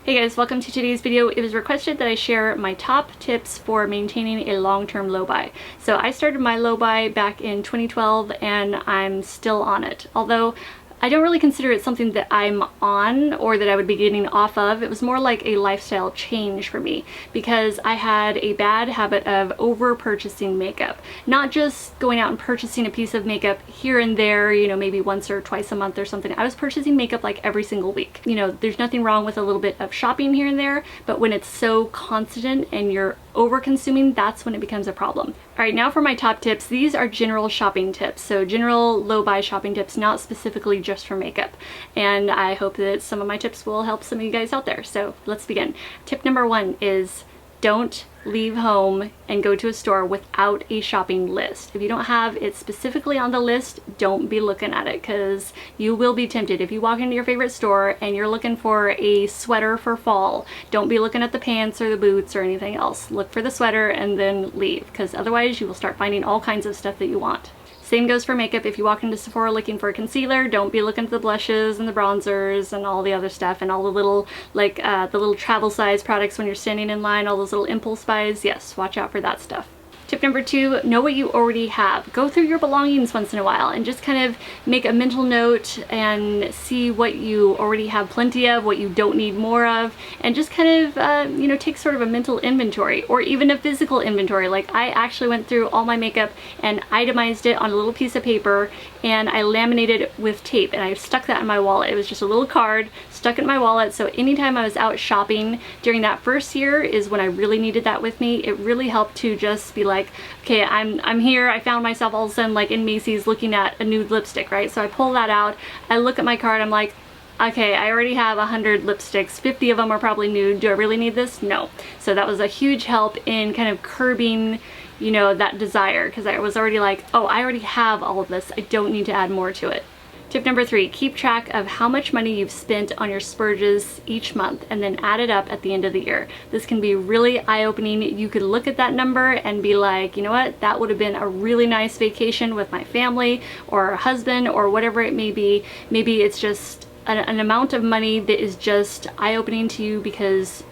Hey guys, welcome to today's video. It was requested that I share my top tips for maintaining a long-term low buy. So I started my low buy back in 2012 and I'm still on it. Although I don't really consider it something that I'm on or that I would be getting off of. It was more like a lifestyle change for me because I had a bad habit of over purchasing makeup. Not just going out and purchasing a piece of makeup here and there, you know, maybe once or twice a month or something. I was purchasing makeup like every single week. You know, there's nothing wrong with a little bit of shopping here and there, but when it's so constant and you're over consuming, that's when it becomes a problem. All right, now for my top tips. These are general shopping tips. So general low buy shopping tips, not specifically just for makeup. And I hope that some of my tips will help some of you guys out there. So let's begin. Tip number one is don't leave home and go to a store without a shopping list. If you don't have it specifically on the list, don't be looking at it because you will be tempted. If you walk into your favorite store and you're looking for a sweater for fall, don't be looking at the pants or the boots or anything else. Look for the sweater and then leave, because otherwise you will start finding all kinds of stuff that you want. Same goes for makeup. If you walk into Sephora looking for a concealer, don't be looking at the blushes and the bronzers and all the other stuff and all the little, like the little travel size products when you're standing in line, all those little impulse buys. Yes, watch out for that stuff. Tip number two, know what you already have. Go through your belongings once in a while and just kind of make a mental note and see what you already have plenty of, what you don't need more of, and just kind of, you know, take sort of a mental inventory or even a physical inventory. Like I actually went through all my makeup and itemized it on a little piece of paper and I laminated it with tape and I stuck that in my wallet. It was just a little card stuck in my wallet. So anytime I was out shopping during that first year is when I really needed that with me. It really helped to just be like, okay, I'm here. I found myself all of a sudden like in Macy's looking at a nude lipstick, right? So I pull that out, I look at my card, I'm like, okay, I already have 100 lipsticks, 50 of them are probably nude. Do I really need this? No. So that was a huge help in kind of curbing, you know, that desire, because I was already like, oh, I already have all of this. I don't need to add more to it. Tip number three, keep track of how much money you've spent on your splurges each month and then add it up at the end of the year. This can be really eye-opening. You could look at that number and be like, you know what, that would have been a really nice vacation with my family or husband or whatever it may be. Maybe it's just an amount of money that is just eye-opening to you because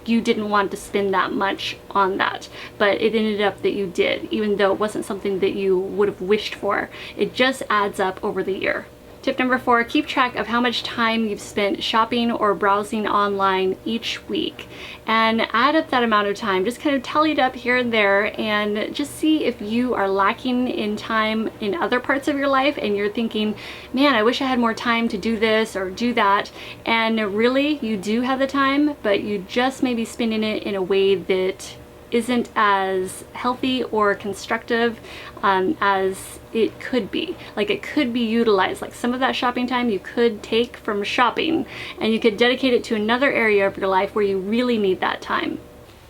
you didn't want to spend that much on that, but it ended up that you did, even though it wasn't something that you would have wished for. It just adds up over the year. Tip number four, keep track of how much time you've spent shopping or browsing online each week and add up that amount of time. Just kind of tally it up here and there and just see if you are lacking in time in other parts of your life and you're thinking, man, I wish I had more time to do this or do that. And really, you do have the time, but you just may be spending it in a way that isn't as healthy or constructive as it could be. Like it could be utilized. Like some of that shopping time you could take from shopping and you could dedicate it to another area of your life where you really need that time.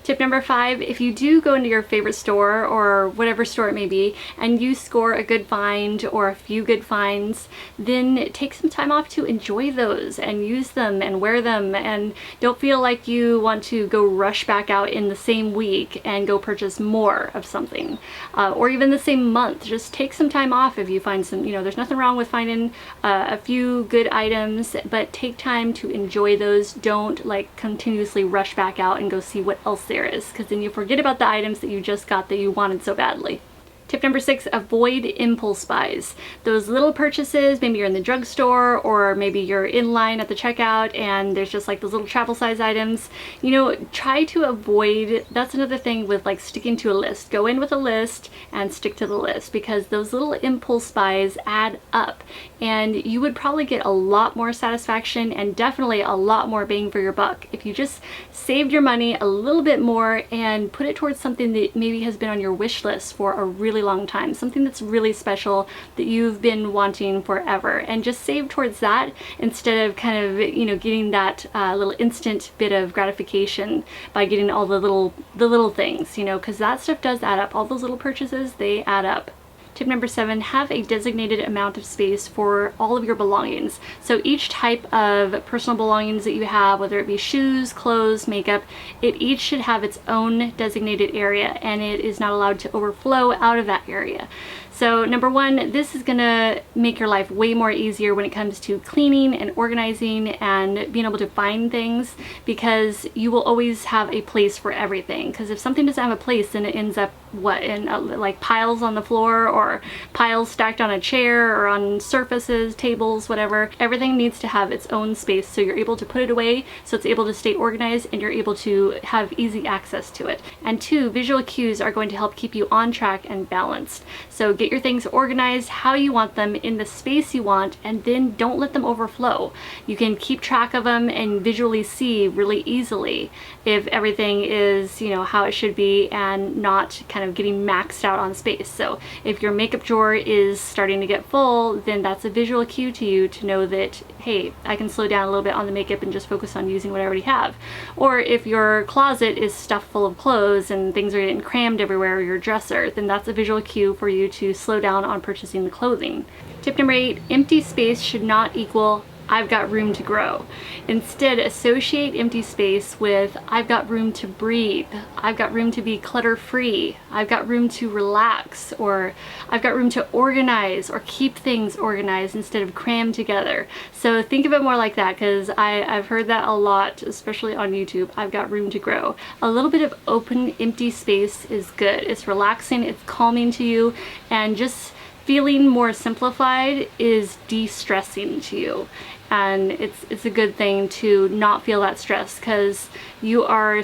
Tip number five, if you do go into your favorite store or whatever store it may be and you score a good find or a few good finds, then take some time off to enjoy those and use them and wear them, and don't feel like you want to go rush back out in the same week and go purchase more of something or even the same month. Just take some time off if you find some, you know, there's nothing wrong with finding a few good items, but take time to enjoy those. Don't like continuously rush back out and go see what else there is, because then you forget about the items that you just got that you wanted so badly. Tip number six, avoid impulse buys. Those little purchases, maybe you're in the drugstore or maybe you're in line at the checkout and there's just like those little travel size items. You know, try to avoid, that's another thing with like sticking to a list. Go in with a list and stick to the list, because those little impulse buys add up and you would probably get a lot more satisfaction and definitely a lot more bang for your buck if you just saved your money a little bit more and put it towards something that maybe has been on your wish list for a really long time, something that's really special that you've been wanting forever, and just save towards that instead of kind of, you know, getting that little instant bit of gratification by getting all the little things, you know, because that stuff does add up. All those little purchases, they add up. Tip number 7, have a designated amount of space for all of your belongings. So each type of personal belongings that you have, whether it be shoes, clothes, makeup, it each should have its own designated area and it is not allowed to overflow out of that area. So number one, this is gonna make your life way more easier when it comes to cleaning and organizing and being able to find things, because you will always have a place for everything. Because if something doesn't have a place, then it ends up in like piles on the floor, or piles stacked on a chair, or on surfaces, tables, whatever. Everything needs to have its own space, so you're able to put it away, so it's able to stay organized and you're able to have easy access to it. And two, visual cues are going to help keep you on track and balanced. So get your things organized how you want them, in the space you want, and then don't let them overflow. You can keep track of them and visually see really easily if everything is, you know, how it should be and not kind of getting maxed out on space. So if your makeup drawer is starting to get full, then that's a visual cue to you to know that, hey, I can slow down a little bit on the makeup and just focus on using what I already have. Or if your closet is stuffed full of clothes and things are getting crammed everywhere, or your dresser, then that's a visual cue for you to slow down on purchasing the clothing. Tip number 8, empty space should not equal I've got room to grow. Instead, associate empty space with I've got room to breathe, I've got room to be clutter-free, I've got room to relax, or I've got room to organize or keep things organized instead of crammed together. So think of it more like that, because I've heard that a lot, especially on YouTube. I've got room to grow. A little bit of open, empty space is good. It's relaxing, it's calming to you, and just feeling more simplified is de-stressing to you. And it's a good thing to not feel that stress, because you are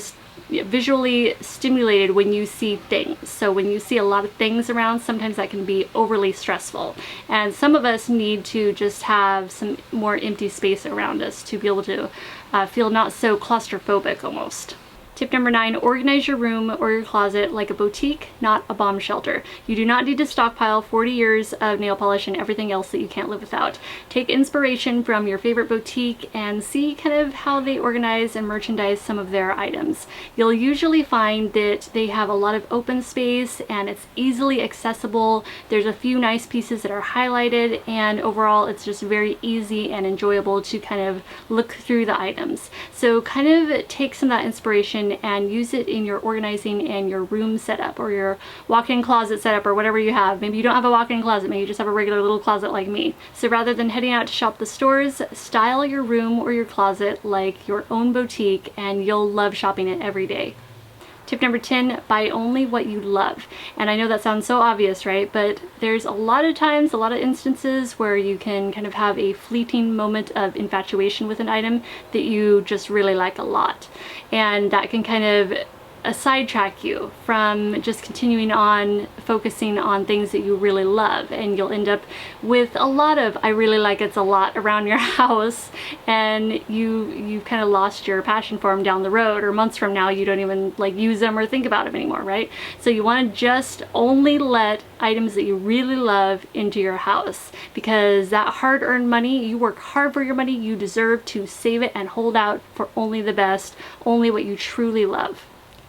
visually stimulated when you see things. So when you see a lot of things around, sometimes that can be overly stressful. And some of us need to just have some more empty space around us to be able to feel not so claustrophobic almost. Tip number 9, organize your room or your closet like a boutique, not a bomb shelter. You do not need to stockpile 40 years of nail polish and everything else that you can't live without. Take inspiration from your favorite boutique and see kind of how they organize and merchandise some of their items. You'll usually find that they have a lot of open space and it's easily accessible. There's a few nice pieces that are highlighted, and overall it's just very easy and enjoyable to kind of look through the items. So kind of take some of that inspiration and use it in your organizing and your room setup, or your walk-in closet setup, or whatever you have. Maybe you don't have a walk-in closet, maybe you just have a regular little closet like me. So rather than heading out to shop the stores, style your room or your closet like your own boutique, and you'll love shopping it every day. Tip number 10, buy only what you love. And I know that sounds so obvious, right? But there's a lot of times, a lot of instances where you can kind of have a fleeting moment of infatuation with an item that you just really like a lot. And that can kind of sidetrack you from just continuing on focusing on things that you really love, and you'll end up with a lot of I really like it's a lot around your house, and you kind of lost your passion for them down the road, or months from now you don't even like use them or think about them anymore, right? So you want to just only let items that you really love into your house, because that hard-earned money, you work hard for your money, you deserve to save it and hold out for only the best, only what you truly love.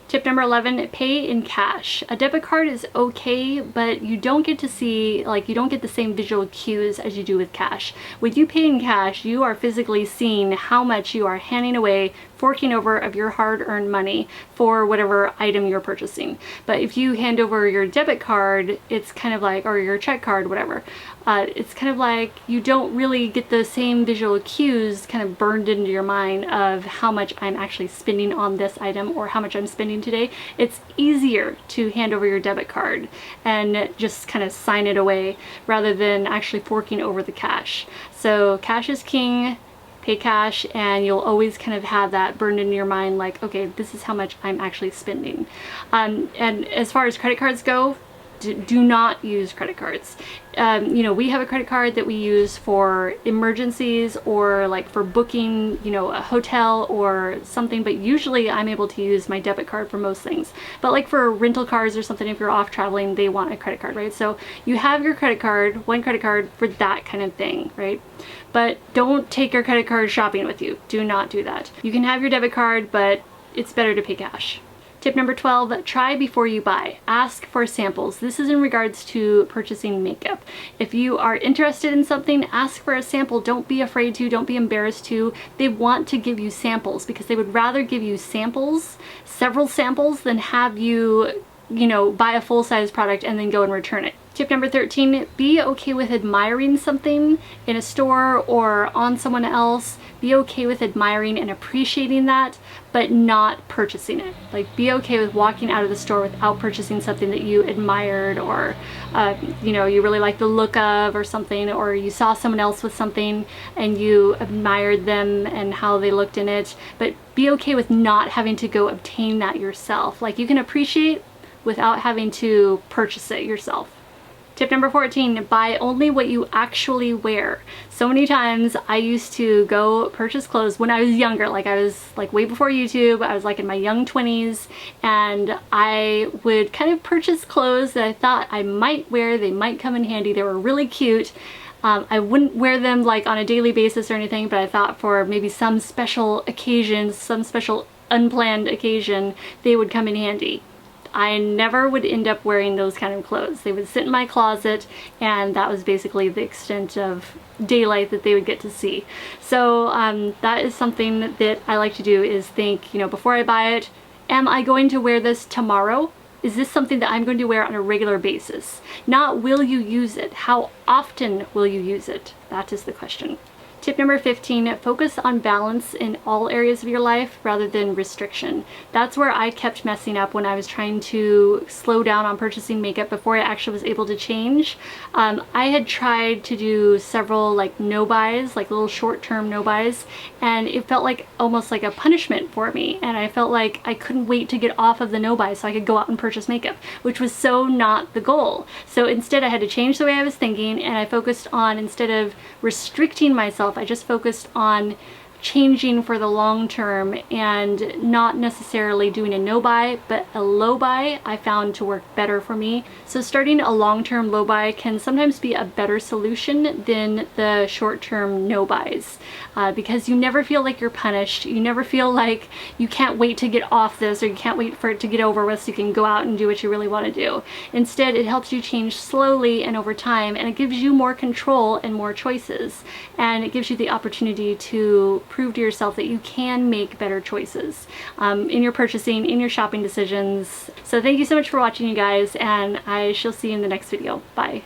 Tip number 11, pay in cash. A debit card is okay, but you don't get to see, like, you don't get the same visual cues as you do with cash. When you pay in cash, you are physically seeing how much you are handing away, forking over of your hard-earned money for whatever item you're purchasing. But if you hand over your debit card, it's kind of like, or your check card, whatever, it's kind of like you don't really get the same visual cues kind of burned into your mind of how much I'm actually spending on this item or how much I'm spending today. It's easier to hand over your debit card and just kind of sign it away rather than actually forking over the cash. So cash is king. Pay cash, and you'll always kind of have that burned into your mind, like, okay, this is how much I'm actually spending. And as far as credit cards go, do not use credit cards. You know, we have a credit card that we use for emergencies or like for booking, you know, a hotel or something, but usually I'm able to use my debit card for most things. But like for rental cars or something, if you're off traveling, they want a credit card, right? So you have your credit card, one credit card for that kind of thing, right? But don't take your credit card shopping with you. Do not do that. You can have your debit card, but it's better to pay cash. Tip number 12, try before you buy. Ask for samples. This is in regards to purchasing makeup. If you are interested in something, ask for a sample. Don't be afraid to, don't be embarrassed to. They want to give you samples because they would rather give you samples, several samples, than have you, you know, buy a full-size product and then go and return it. Tip number 13, be okay with admiring something in a store or on someone else. Be okay with admiring and appreciating that, but not purchasing it. Like, be okay with walking out of the store without purchasing something that you admired or, you know, you really like the look of or something, or you saw someone else with something and you admired them and how they looked in it, but be okay with not having to go obtain that yourself. Like, you can appreciate without having to purchase it yourself. Tip number 14, buy only what you actually wear. So many times I used to go purchase clothes when I was younger, like I was like way before YouTube, I was like in my young 20s, and I would kind of purchase clothes that I thought I might wear, they might come in handy, they were really cute. I wouldn't wear them like on a daily basis or anything, but I thought for maybe some special occasions, some special unplanned occasion, they would come in handy. I never would end up wearing those kind of clothes. They would sit in my closet, and that was basically the extent of daylight that they would get to see. So that is something that I like to do, is think, you know, before I buy it, am I going to wear this tomorrow? Is this something that I'm going to wear on a regular basis? Not will you use it, how often will you use it? That is the question. Tip number 15, focus on balance in all areas of your life rather than restriction. That's where I kept messing up when I was trying to slow down on purchasing makeup before I actually was able to change. I had tried to do several like no buys, like little short-term no buys, and it felt like almost like a punishment for me, and I felt like I couldn't wait to get off of the no buy so I could go out and purchase makeup, which was so not the goal. So instead I had to change the way I was thinking, and I focused on, instead of restricting myself, I just focused on changing for the long term and not necessarily doing a no buy, but a low buy I found to work better for me. So starting a long-term low buy can sometimes be a better solution than the short-term no buys, because you never feel like you're punished. You never feel like you can't wait to get off this, or you can't wait for it to get over with so you can go out and do what you really want to do. Instead, it helps you change slowly and over time, and it gives you more control and more choices, and it gives you the opportunity to prove to yourself that you can make better choices in your purchasing, in your shopping decisions. So thank you so much for watching, you guys, and I shall see you in the next video. Bye.